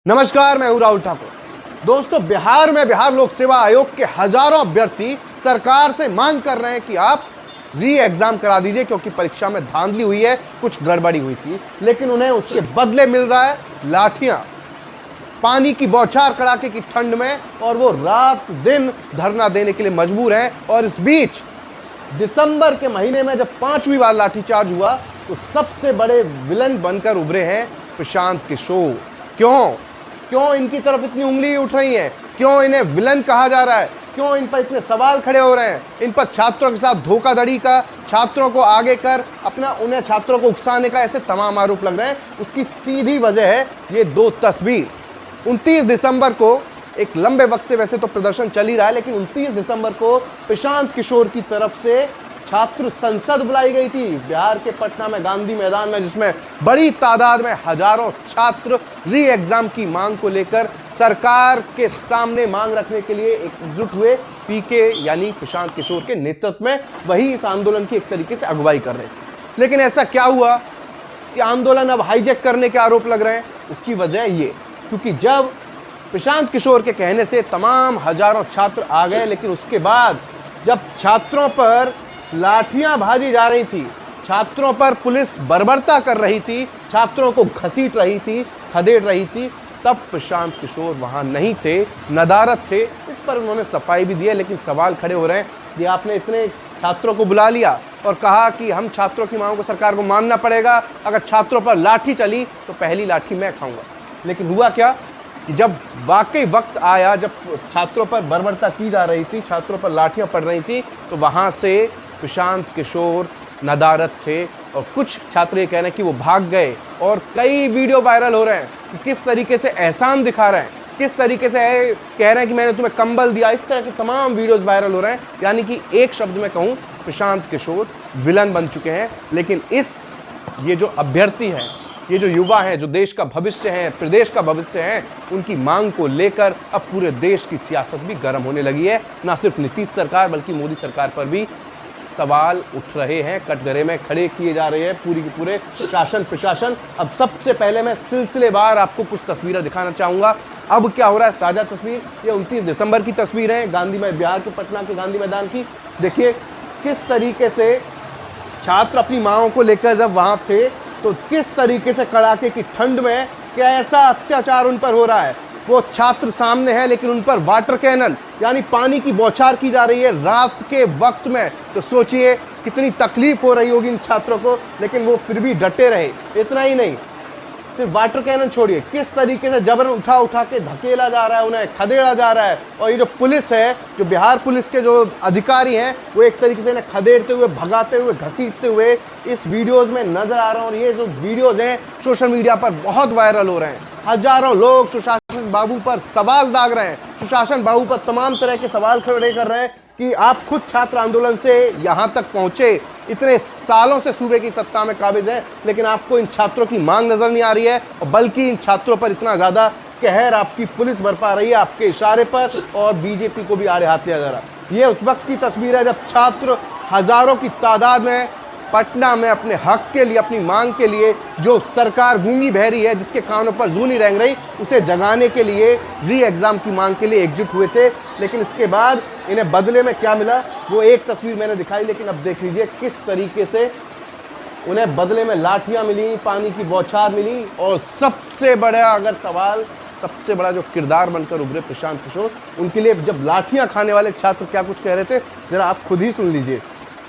नमस्कार, मैं हूं राहुल ठाकुर। दोस्तों, बिहार में बिहार लोक सेवा आयोग के हजारों अभ्यर्थी सरकार से मांग कर रहे हैं कि आप री एग्जाम करा दीजिए, क्योंकि परीक्षा में धांधली हुई है, कुछ गड़बड़ी हुई थी। लेकिन उन्हें उसके बदले मिल रहा है लाठियां, पानी की बौछार कड़ाके की ठंड में, और वो रात दिन धरना देने के लिए मजबूर हैं। और इस बीच दिसंबर के महीने में जब 5वीं बार लाठीचार्ज हुआ तो सबसे बड़े विलन बनकर उभरे हैं प्रशांत किशोर। क्यों इनकी तरफ इतनी उंगली उठ रही है? क्यों इन्हें विलन कहा जा रहा है? क्यों इन पर इतने सवाल खड़े हो रहे हैं? इन पर छात्रों के साथ धोखाधड़ी का, छात्रों को आगे कर उन्हें छात्रों को उकसाने का, ऐसे तमाम आरोप लग रहे हैं। उसकी सीधी वजह है ये दो तस्वीर। 29 दिसंबर को, एक लंबे वक्त से वैसे तो प्रदर्शन चल ही रहा है, लेकिन 29 दिसंबर को प्रशांत किशोर की तरफ से छात्र संसद बुलाई गई थी बिहार के पटना में, गांधी मैदान में, जिसमें बड़ी तादाद में हजारों छात्र री एग्जाम की मांग को लेकर सरकार के सामने मांग रखने के लिए एकजुट हुए। पीके यानी प्रशांत किशोर के नेतृत्व में वही इस आंदोलन की एक तरीके से अगुवाई कर रहे थे। लेकिन ऐसा क्या हुआ कि आंदोलन अब हाईजैक करने के आरोप लग रहे हैं? उसकी वजह ये, क्योंकि जब प्रशांत किशोर के कहने से तमाम हजारों छात्र आ गए, लेकिन उसके बाद जब छात्रों पर लाठियां भाजी जा रही थी, छात्रों पर पुलिस बर्बरता कर रही थी, छात्रों को घसीट रही थी, खदेड़ रही थी, तब प्रशांत किशोर वहां नहीं थे, नदारत थे। इस पर उन्होंने सफाई भी दी है। लेकिन सवाल खड़े हो रहे हैं कि आपने इतने छात्रों को बुला लिया और कहा कि हम छात्रों की मांगों को सरकार को मानना पड़ेगा, अगर छात्रों पर लाठी चली तो पहली लाठी मैं खाऊंगा। लेकिन हुआ क्या कि जब वाकई वक्त आया, जब छात्रों पर बर्बरता की जा रही थी, छात्रों पर लाठियां पड़ रही थी, तो वहां से प्रशांत किशोर नदारत थे। और कुछ छात्र ये कह रहे हैं कि वो भाग गए, और कई वीडियो वायरल हो रहे हैं कि किस तरीके से एहसान दिखा रहे हैं, किस तरीके से कह रहे हैं कि मैंने तुम्हें कंबल दिया। इस तरह के तमाम वीडियोस वायरल हो रहे हैं। यानी कि एक शब्द में कहूँ, प्रशांत किशोर विलन बन चुके हैं। लेकिन ये जो अभ्यर्थी हैं, ये जो युवा हैं, जो देश का भविष्य है, प्रदेश का भविष्य है, उनकी मांग को लेकर अब पूरे देश की सियासत भी गर्म होने लगी है। ना सिर्फ नीतीश सरकार बल्कि मोदी सरकार पर भी सवाल उठ रहे हैं, कटघरे में खड़े किए जा रहे हैं पूरी की पूरे शासन प्रशासन। अब सबसे पहले मैं सिलसिलेवार आपको कुछ तस्वीरें दिखाना चाहूँगा। अब क्या हो रहा है, ताज़ा तस्वीर, ये 29 दिसंबर की तस्वीर है गांधी में, बिहार के पटना के गांधी मैदान की। देखिए किस तरीके से छात्र अपनी मांगों को लेकर जब वहाँ थे, तो किस तरीके से कड़ाके की ठंड में कैसा अत्याचार उन पर हो रहा है। वो छात्र सामने हैं, लेकिन उन पर वाटर कैनन यानी पानी की बौछार की जा रही है रात के वक्त में। तो सोचिए कितनी तकलीफ हो रही होगी इन छात्रों को, लेकिन वो फिर भी डटे रहे। इतना ही नहीं, सिर्फ वाटर कैनन छोड़िए, किस तरीके से जबरन उठा के धकेला जा रहा है, उन्हें खदेड़ा जा रहा है। और ये जो पुलिस है, जो बिहार पुलिस के जो अधिकारी हैं, वो एक तरीके से इन्हें खदेड़ते हुए, भगाते हुए, घसीटते हुए इस वीडियोज़ में नजर आ रहे हैं। और ये जो वीडियोज़ हैं सोशल मीडिया पर बहुत वायरल हो रहे हैं। हजारों लोग सुशासन बाबू पर सवाल दाग रहे हैं, सुशासन बाबू पर तमाम तरह के सवाल खड़े कर रहे हैं कि आप खुद छात्र आंदोलन से यहाँ तक पहुँचे, इतने सालों से सूबे की सत्ता में काबिज है, लेकिन आपको इन छात्रों की मांग नज़र नहीं आ रही है, और बल्कि इन छात्रों पर इतना ज़्यादा कहर आपकी पुलिस बरपा रही है आपके इशारे पर, और बीजेपी को भी आड़े हाथ लिया जा रहा है। ये उस वक्त की तस्वीर है जब छात्र हजारों की तादाद में पटना में अपने हक के लिए, अपनी मांग के लिए, जो सरकार गूंगी बहरी है, जिसके कानों पर जू नहीं रेंग रही, उसे जगाने के लिए री एग्ज़ाम की मांग के लिए एकजुट हुए थे। लेकिन इसके बाद इन्हें बदले में क्या मिला, वो एक तस्वीर मैंने दिखाई, लेकिन अब देख लीजिए किस तरीके से उन्हें बदले में लाठियां मिली, पानी की बौछार मिली। और सबसे बड़ा अगर सवाल, सबसे बड़ा जो किरदार बनकर उभरे प्रशांत किशोर, उनके लिए जब लाठियां खाने वाले छात्र क्या कुछ कह रहे थे, जरा आप खुद ही सुन लीजिए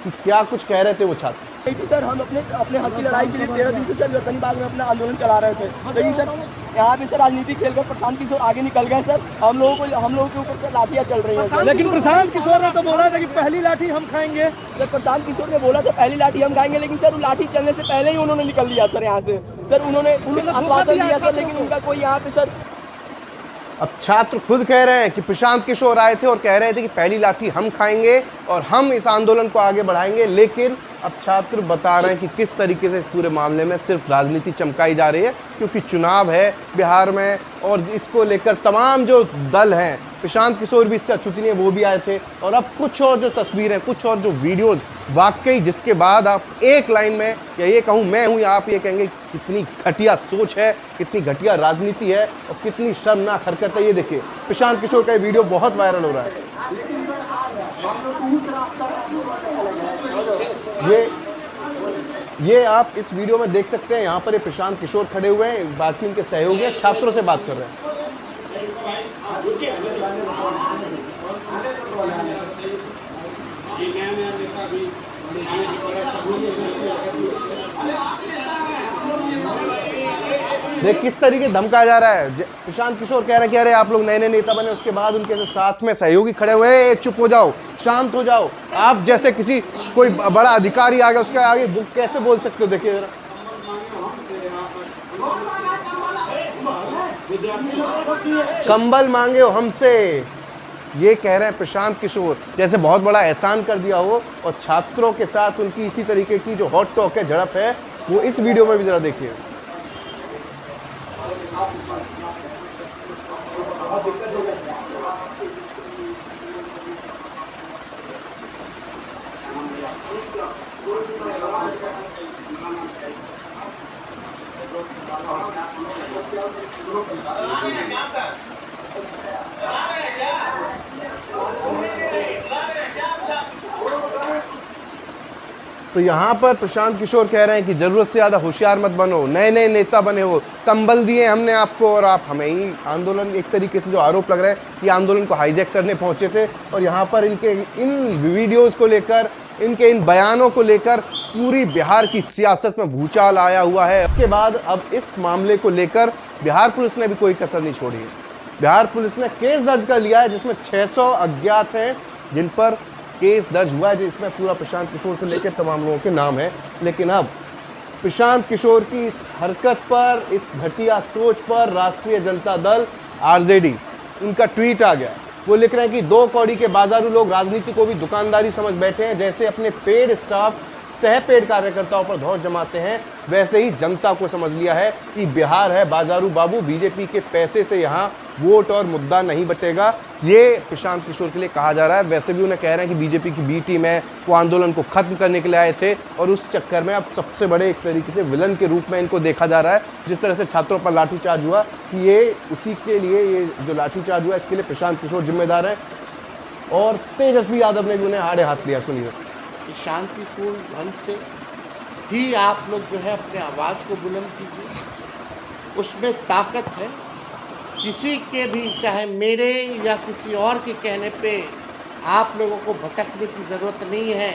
कि क्या कुछ कह रहे थे वो छात्र। सर, हम अपने हक की लड़ाई के लिए 13 दिन से सर गर्दनी बाग में अपना आंदोलन चला रहे थे, लेकिन सर यहाँ पे सर राजनीति खेलकर प्रशांत किशोर आगे निकल गए। सर हम लोगों के ऊपर सर लाठियाँ चल रही हैं सर। लेकिन प्रशांत किशोर ने तो बोला था कि पहली लाठी हम खाएंगे। सर प्रशांत किशोर ने बोला था पहली लाठी हम खाएंगे, लेकिन सर वो लाठी चलने से पहले ही उन्होंने निकल लिया सर यहाँ से। सर उन्होंने आश्वासन दिया सर, लेकिन उनका कोई यहाँ पे सर। अब छात्र खुद कह रहे हैं कि प्रशांत किशोर आए थे और कह रहे थे कि पहली लाठी हम खाएंगे और हम इस आंदोलन को आगे बढ़ाएंगे, लेकिन अब छात्र बता रहे हैं कि किस तरीके से इस पूरे मामले में सिर्फ राजनीति चमकाई जा रही है, क्योंकि चुनाव है बिहार में और इसको लेकर तमाम जो दल हैं, प्रशांत किशोर भी इससे अछूत नहीं है, वो भी आए थे। और अब कुछ और जो तस्वीरें, कुछ और जो वीडियोज़, वाकई जिसके बाद आप एक लाइन में या ये कहूँ मैं हूँ या आप ये कहेंगे कितनी घटिया सोच है, कितनी घटिया राजनीति है और कितनी शर्मनाक हरकत है। ये देखिए प्रशांत किशोर का ये वीडियो बहुत वायरल हो रहा है। ये आप इस वीडियो में देख सकते हैं, यहाँ पर ये प्रशांत किशोर खड़े हुए हैं, बाकी उनके सहयोगी हैं, छात्रों से बात कर रहे हैं। देख किस तरीके धमकाया जा रहा है। प्रशांत किशोर कह रहे हैं कि अरे आप लोग नए नए नेता बने, उसके बाद उनके साथ में सहयोगी खड़े हुए, चुप हो जाओ, शांत हो जाओ। आप जैसे किसी कोई बड़ा अधिकारी आ गया उसके आगे कैसे बोल सकते हो? देखिए जरा, कंबल मांगे हो हमसे, ये कह रहे हैं प्रशांत किशोर, जैसे बहुत बड़ा एहसान कर दिया हो। और छात्रों के साथ उनकी इसी तरीके की जो हॉट टॉक है, झड़प है, वो इस वीडियो में भी जरा देखिए। तो यहाँ पर प्रशांत किशोर कह रहे हैं कि ज़रूरत से ज़्यादा होशियार मत बनो, नए नए नेता बने हो, कंबल दिए हमने आपको और आप हमें ही आंदोलन, एक तरीके से जो आरोप लग रहा है कि आंदोलन को हाईजैक करने पहुँचे थे। और यहाँ पर इनके इन वीडियोज़ को लेकर, इनके इन बयानों को लेकर पूरी बिहार की सियासत में भूचाल आया हुआ है। इसके बाद अब इस मामले को लेकर बिहार पुलिस ने भी कोई कसर नहीं छोड़ी है। बिहार पुलिस ने केस दर्ज कर लिया है, जिसमें 600 अज्ञात हैं जिन पर केस दर्ज हुआ है, जिसमें पूरा प्रशांत किशोर से लेकर तमाम लोगों के नाम हैं। लेकिन अब प्रशांत किशोर की इस हरकत पर, इस घटिया सोच पर राष्ट्रीय जनता दल आरजेडी, उनका ट्वीट आ गया। वो लिख रहे हैं कि 2 कौड़ी के बाजारू लोग राजनीति को भी दुकानदारी समझ बैठे हैं। जैसे अपने पेड स्टाफ, सह पेड कार्यकर्ताओं पर धौंस जमाते हैं, वैसे ही जनता को समझ लिया है कि बिहार है बाजारू बाबू, बीजेपी के पैसे से यहाँ वोट और मुद्दा नहीं बटेगा। ये प्रशांत किशोर के लिए कहा जा रहा है। वैसे भी उन्हें कह रहे हैं कि बीजेपी की बी टीम है, वो आंदोलन को खत्म करने के लिए आए थे और उस चक्कर में अब सबसे बड़े एक तरीके से विलन के रूप में इनको देखा जा रहा है। जिस तरह से छात्रों पर लाठीचार्ज हुआ, कि ये उसी के लिए, ये जो लाठीचार्ज हुआ इसके लिए प्रशांत किशोर जिम्मेदार है। और तेजस्वी यादव ने भी उन्हें आड़े हाथ लिया। सुनिए। शांतिपूर्ण ढंग से ही आप लोग जो है अपने आवाज़ को बुलंद कीजिए, उसमें ताकत है। किसी के भी, चाहे मेरे या किसी और के कहने पे आप लोगों को भटकने की ज़रूरत नहीं है।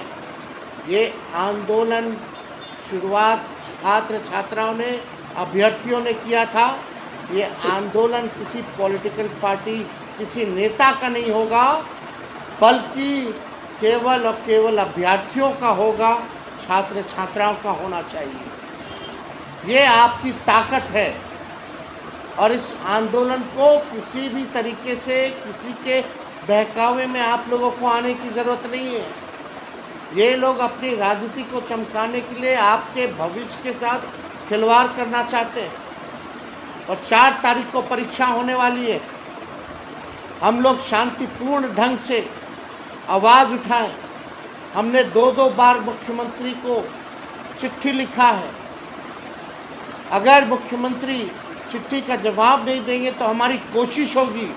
ये आंदोलन शुरुआत छात्र छात्राओं ने, अभ्यर्थियों ने किया था। ये आंदोलन किसी पॉलिटिकल पार्टी, किसी नेता का नहीं होगा, बल्कि केवल और केवल अभ्यर्थियों का होगा, छात्र छात्राओं का होना चाहिए। ये आपकी ताकत है और इस आंदोलन को किसी भी तरीके से, किसी के बहकावे में आप लोगों को आने की ज़रूरत नहीं है। ये लोग अपनी राजनीति को चमकाने के लिए आपके भविष्य के साथ खिलवाड़ करना चाहते हैं। और 4 तारीख को परीक्षा होने वाली है। हम लोग शांतिपूर्ण ढंग से आवाज़ उठाएं। हमने 2-2 बार मुख्यमंत्री को चिट्ठी लिखा है। अगर मुख्यमंत्री चिट्ठी का जवाब नहीं देंगे तो हमारी कोशिश होगी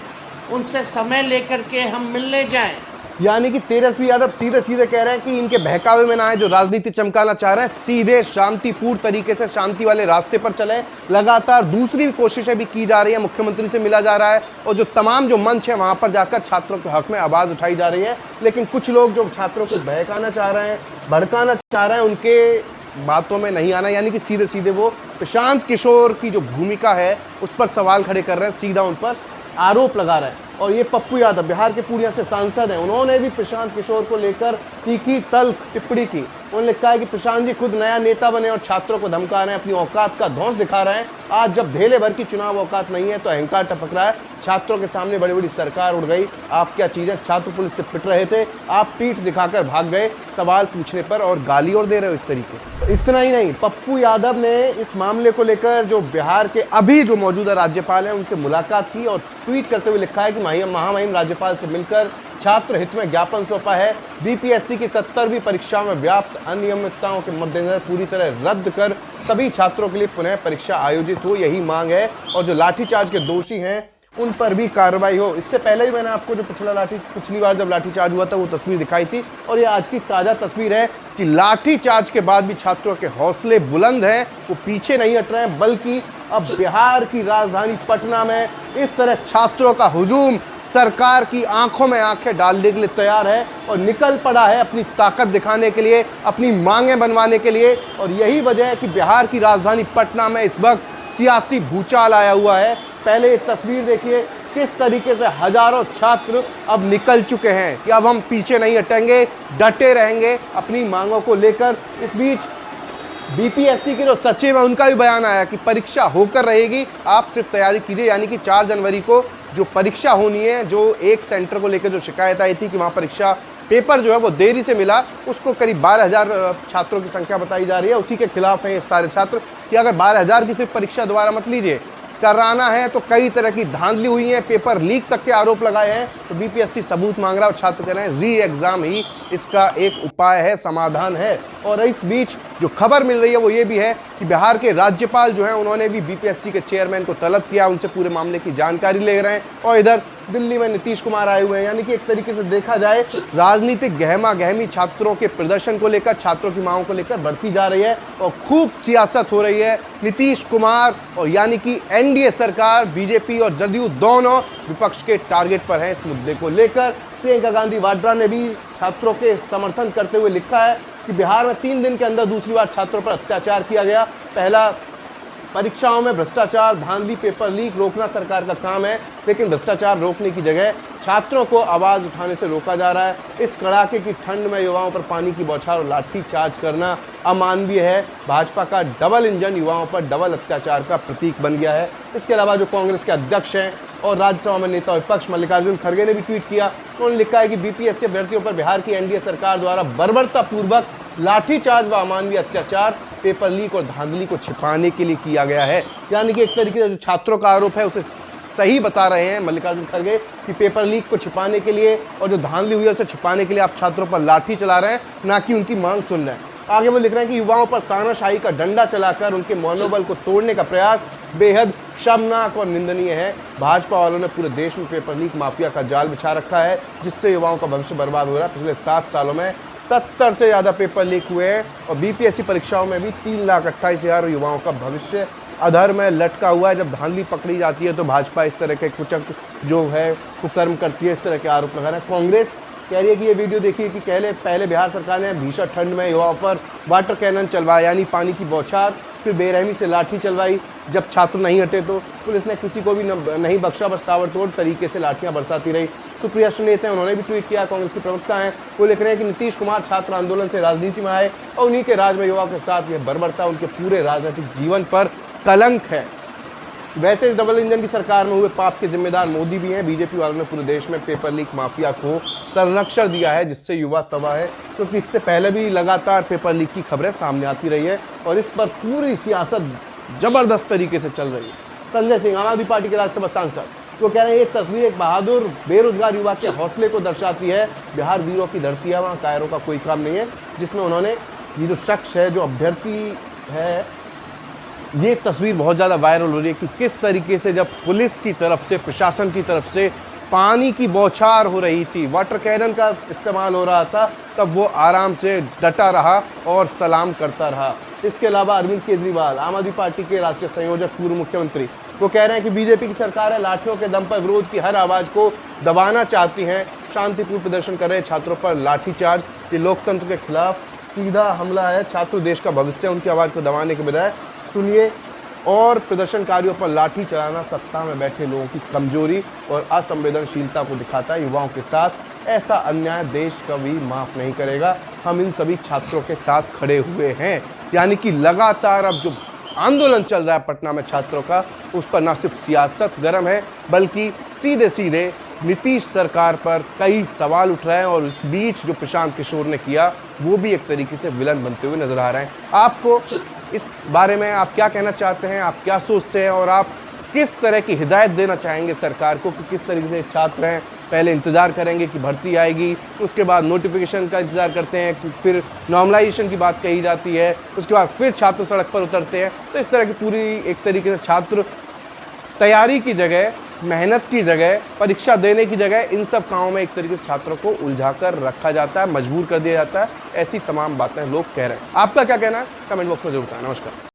उनसे समय लेकर के हम मिलने जाएं। यानी कि तेजस्वी यादव सीधे सीधे कह रहे हैं कि इनके बहकावे में ना आए, जो राजनीति चमकाना चाह रहे हैं, सीधे शांतिपूर्ण तरीके से शांति वाले रास्ते पर चले। लगातार दूसरी कोशिशें भी की जा रही है, मुख्यमंत्री से मिला जा रहा है और जो तमाम जो मंच है वहां पर जाकर छात्रों के हक में आवाज़ उठाई जा रही है। लेकिन कुछ लोग जो छात्रों को बहकाना चाह रहे हैं, भड़काना चाह रहे हैं, उनके बातों में नहीं आना, यानी कि सीधे सीधे वो प्रशांत किशोर की जो भूमिका है उस पर सवाल खड़े कर रहे हैं, सीधा उन पर आरोप लगा रहे हैं। और ये पप्पू यादव बिहार के पूर्णिया से सांसद हैं, उन्होंने भी प्रशांत किशोर को लेकर तीखी तल्ख टिप्पणी की। उन्होंने लिखा है कि प्रशांत जी खुद नया नेता बने और छात्रों को धमका रहे हैं, अपनी औकात का धौंस दिखा रहे हैं। आज जब धेले भर की चुनाव औकात नहीं है तो अहंकार टपक रहा है। छात्रों के सामने बड़ी बड़ी सरकार उड़ गई। आप क्या चीजें, छात्र पुलिस से पिट रहे थे, आप पीठ दिखाकर भाग गए सवाल पूछने पर और गाली और दे रहे हो इस तरीके से। इतना ही नहीं, पप्पू यादव ने इस मामले को लेकर जो बिहार के अभी जो मौजूदा राज्यपाल हैं उनसे मुलाकात की और ट्वीट करते हुए लिखा है कि महामहिम राज्यपाल से मिलकर छात्र हित में ज्ञापन सौंपा है। बीपीएससी की 70वीं परीक्षा में व्याप्त अनियमितताओं के मद्देनजर पूरी तरह रद्द कर सभी छात्रों के लिए पुनः परीक्षा आयोजित हो, यही मांग है। और जो लाठीचार्ज के दोषी हैं उन पर भी कार्रवाई हो। इससे पहले भी मैंने आपको जो पिछली बार जब लाठीचार्ज हुआ था वो तस्वीर दिखाई थी और ये आज की ताज़ा तस्वीर है कि लाठीचार्ज के बाद भी छात्रों के हौसले बुलंद हैं, वो पीछे नहीं हट रहे हैं, बल्कि अब बिहार की राजधानी पटना में इस तरह छात्रों का हुजूम सरकार की आंखों में आंखें डालने के लिए तैयार है और निकल पड़ा है अपनी ताकत दिखाने के लिए, अपनी मांगें बनवाने के लिए। और यही वजह है कि बिहार की राजधानी पटना में इस वक्त सियासी भूचाल आया हुआ है। पहले ये तस्वीर देखिए किस तरीके से हजारों छात्र अब निकल चुके हैं कि अब हम पीछे नहीं हटेंगे, डटे रहेंगे अपनी मांगों को लेकर। इस बीच बीपीएससी के जो सचिव है उनका भी बयान आया कि परीक्षा होकर रहेगी, आप सिर्फ तैयारी कीजिए। यानी कि 4 जनवरी को जो परीक्षा होनी है, जो एक सेंटर को लेकर जो शिकायत आई थी कि वहाँ परीक्षा पेपर जो है वो देरी से मिला, उसको करीब 12,000 छात्रों की संख्या बताई जा रही है। उसी के खिलाफ है ये सारे छात्र कि अगर 12,000 की सिर्फ परीक्षा दोबारा मत लीजिए, कराना है तो कई तरह की धांधली हुई है, पेपर लीक तक के आरोप लगाए हैं। तो बीपीएससी सबूत मांग रहा है और छात्र कह रहे हैं री एग्जाम ही इसका एक उपाय है, समाधान है। और इस बीच जो खबर मिल रही है वो ये भी है कि बिहार के राज्यपाल जो हैं उन्होंने भी बीपीएससी के चेयरमैन को तलब किया, उनसे पूरे मामले की जानकारी ले रहे हैं। और इधर दिल्ली में नीतीश कुमार आए हुए हैं। यानी कि एक तरीके से देखा जाए राजनीतिक गहमा गहमी छात्रों के प्रदर्शन को लेकर, छात्रों की मांगों को लेकर बढ़ती जा रही है और खूब सियासत हो रही है। नीतीश कुमार और यानी कि एनडीए सरकार, बीजेपी और जदयू दोनों विपक्ष के टारगेट पर हैं इस मुद्दे को लेकर। प्रियंका गांधी वाड्रा ने भी छात्रों के समर्थन करते हुए लिखा है कि बिहार में 3 दिन के अंदर दूसरी बार छात्रों पर अत्याचार किया गया। पहला, परीक्षाओं में भ्रष्टाचार, धांधली, पेपर लीक रोकना सरकार का काम है, लेकिन भ्रष्टाचार रोकने की जगह छात्रों को आवाज़ उठाने से रोका जा रहा है। इस कड़ाके की ठंड में युवाओं पर पानी की बौछार और लाठी चार्ज करना अमानवीय है। भाजपा का डबल इंजन युवाओं पर डबल अत्याचार का प्रतीक बन गया है। इसके अलावा जो कांग्रेस के अध्यक्ष हैं और राज्यसभा में नेता विपक्ष मल्लिकार्जुन खड़गे ने भी ट्वीट किया। उन्होंने लिखा है कि बीपीएससी अभ्यर्थियों पर बिहार की एनडीए सरकार द्वारा बर्बरतापूर्वक लाठीचार्ज व अमानवीय अत्याचार, पेपर लीक और धांधली को छिपाने के लिए किया गया है। यानी कि एक तरीके से जो छात्रों का आरोप है उसे सही बता रहे हैं मल्लिकार्जुन खड़गे कि पेपर लीक को छिपाने के लिए और जो धांधली हुई है उसे छिपाने के लिए आप छात्रों पर लाठी चला रहे हैं, ना कि उनकी मांग सुन रहे हैं। आगे वो लिख रहे हैं कि युवाओं पर तानाशाही का डंडा चलाकर उनके मनोबल को तोड़ने का प्रयास बेहद शर्मनाक और निंदनीय है। भाजपा वालों ने पूरे देश में पेपर लीक माफिया का जाल बिछा रखा है, जिससे युवाओं का भविष्य बर्बाद हो रहा है। पिछले 7 सालों में 70 से ज़्यादा पेपर लीक हुए हैं और बीपीएससी परीक्षाओं में भी 3,28,000 युवाओं का भविष्य अधर में लटका हुआ है। जब धांधली पकड़ी जाती है तो भाजपा इस तरह के कुचक जो है कुकर्म करती है, इस तरह के आरोप लगा रहे हैं। कांग्रेस कह रही है कि ये वीडियो देखिए कि पहले बिहार सरकार ने भीषण ठंड में युवाओं पर वाटर कैनन चलवाया, यानी पानी की बौछार, फिर बेरहमी से लाठी चलवाई। जब छात्र नहीं हटे तो पुलिस ने किसी को भी नहीं बख्शा, बस ताबड़तोड़ तरीके से लाठियां बरसाती रही। सुप्रिया सुनीत हैं, उन्होंने भी ट्वीट किया। कांग्रेस के प्रवक्ता हैं, वो लिख रहे हैं कि नीतीश कुमार छात्र आंदोलन से राजनीति में आए और उन्हीं के राज में युवाओं के साथ यह बर्बरता उनके पूरे राजनीतिक जीवन पर कलंक है। वैसे इस डबल इंजन की सरकार में हुए पाप के जिम्मेदार मोदी भी हैं। बीजेपी वालों ने पूरे देश में पेपर लीक माफिया को संरक्षण दिया है, जिससे युवा तबाह है, क्योंकि इससे पहले भी लगातार पेपर लीक की खबरें सामने आती रही है और इस पर पूरी सियासत जबरदस्त तरीके से चल रही है। संजय सिंह, आम आदमी पार्टी के राज्यसभा सांसद, वो कह रहे हैं ये तस्वीर एक बहादुर बेरोजगार युवा के हौसले को दर्शाती है। बिहार वीरों की धरती है, वहाँ कायरों का कोई काम नहीं है। जिसमें उन्होंने ये जो शख्स है, जो अभ्यर्थी है, ये तस्वीर बहुत ज़्यादा वायरल हो रही है कि किस तरीके से जब पुलिस की तरफ से, प्रशासन की तरफ से पानी की बौछार हो रही थी, वाटर कैनन का इस्तेमाल हो रहा था, तब वो आराम से डटा रहा और सलाम करता रहा। इसके अलावा अरविंद केजरीवाल, आम आदमी पार्टी के राष्ट्रीय संयोजक, पूर्व मुख्यमंत्री, वो कह रहे हैं कि बीजेपी की सरकार है लाठियों के दम पर विरोध की हर आवाज़ को दबाना चाहती हैं। शांतिपूर्ण प्रदर्शन कर रहे छात्रों पर लाठीचार्ज, ये लोकतंत्र के खिलाफ सीधा हमला है। छात्र देश का भविष्य, उनकी आवाज़ को दबाने के बजाय सुनिए। और प्रदर्शनकारियों पर लाठी चलाना सत्ता में बैठे लोगों की कमजोरी और असंवेदनशीलता को दिखाता है। युवाओं के साथ ऐसा अन्याय देश कभी माफ़ नहीं करेगा। हम इन सभी छात्रों के साथ खड़े हुए हैं। यानी कि लगातार अब जो आंदोलन चल रहा है पटना में छात्रों का, उस पर ना सिर्फ सियासत गर्म है बल्कि सीधे सीधे नीतीश सरकार पर कई सवाल उठ रहे हैं। और इस बीच जो प्रशांत किशोर ने किया वो भी एक तरीके से विलन बनते हुए नजर आ रहे हैं। आपको इस बारे में आप क्या कहना चाहते हैं, आप क्या सोचते हैं और आप किस तरह की हिदायत देना चाहेंगे सरकार को कि किस तरीके से छात्र हैं पहले इंतज़ार करेंगे कि भर्ती आएगी, उसके बाद नोटिफिकेशन का इंतज़ार करते हैं, फिर नॉर्मलाइजेशन की बात कही जाती है, उसके बाद फिर छात्र सड़क पर उतरते हैं। तो इस तरह की पूरी एक तरीके से छात्र तैयारी की जगह, मेहनत की जगह, परीक्षा देने की जगह इन सब कामों में एक तरीके से छात्रों को उलझा कर रखा जाता है, मजबूर कर दिया जाता है। ऐसी तमाम बातें लोग कह रहे हैं। आपका क्या कहना है कमेंट बॉक्स में जरूर बताएं। नमस्कार।